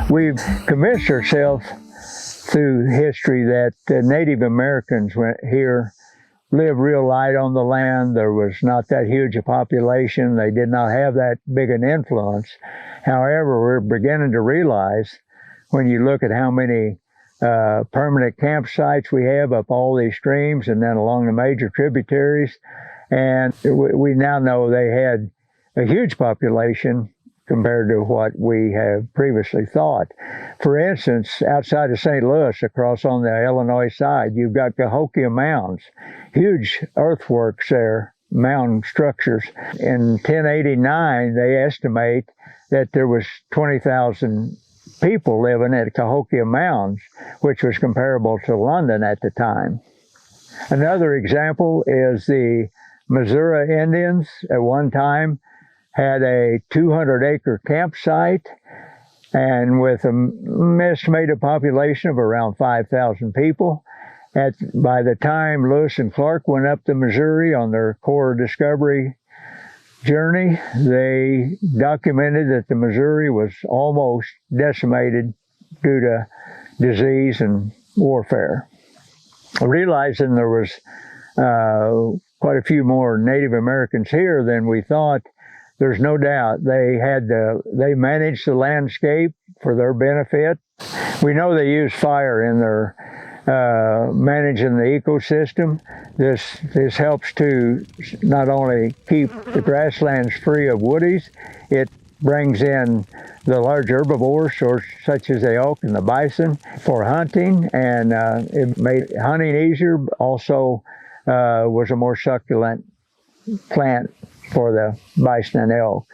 We've convinced ourselves through history that the Native Americans here lived real light on the land. There was not that huge a population. They did not have that big an influence. However, we're beginning to realize when you look at how many permanent campsites we have up all these streams and then along the major tributaries, and we now know they had a huge population compared to what we have previously thought. For instance, outside of St. Louis, across on the Illinois side, you've got Cahokia Mounds, huge earthworks there, mound structures. In 1089, they estimate that there was 20,000 people living at Cahokia Mounds, which was comparable to London at the time. Another example is the Missouri Indians at one time had a 200-acre campsite, and with an estimated population of around 5,000 people. By the time Lewis and Clark went up the Missouri on their core discovery journey, they documented that the Missouri was almost decimated due to disease and warfare. Realizing there was quite a few more Native Americans here than we thought, there's no doubt they managed the landscape for their benefit. We know they used fire in their managing the ecosystem. This helps to not only keep the grasslands free of woodies, it brings in the large herbivores such as the elk and the bison for hunting, and it made hunting easier. Also was a more succulent plant for the bison and elk.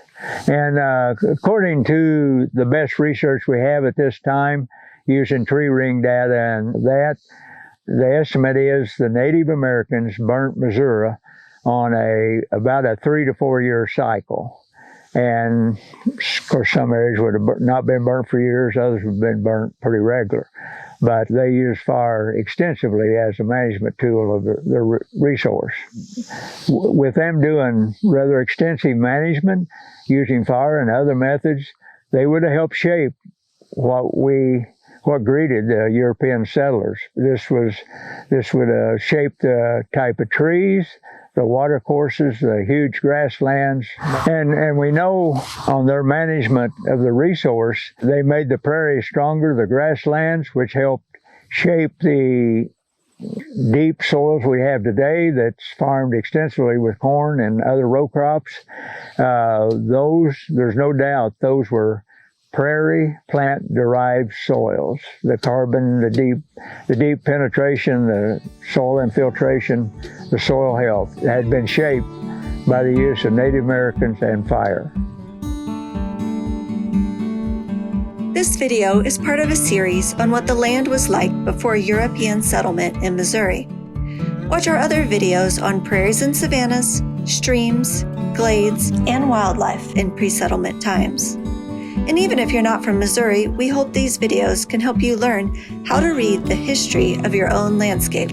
And according to the best research we have at this time, using tree ring data and that, the estimate is the Native Americans burnt Missouri on about a 3 to 4 year cycle. And of course, some areas would have not been burnt for years, others would have been burnt pretty regular. But they used fire extensively as a management tool of the resource. With them doing rather extensive management, using fire and other methods, they would have helped shape what greeted the European settlers. This would have shaped the type of trees, the water courses, the huge grasslands. And we know on their management of the resource, they made the prairies stronger, the grasslands, which helped shape the deep soils we have today that's farmed extensively with corn and other row crops. There's no doubt those were prairie plant-derived soils. The carbon, the deep penetration, the soil infiltration, the soil health had been shaped by the use of Native Americans and fire. This video is part of a series on what the land was like before European settlement in Missouri. Watch our other videos on prairies and savannas, streams, glades, and wildlife in pre-settlement times. And even if you're not from Missouri, we hope these videos can help you learn how to read the history of your own landscape.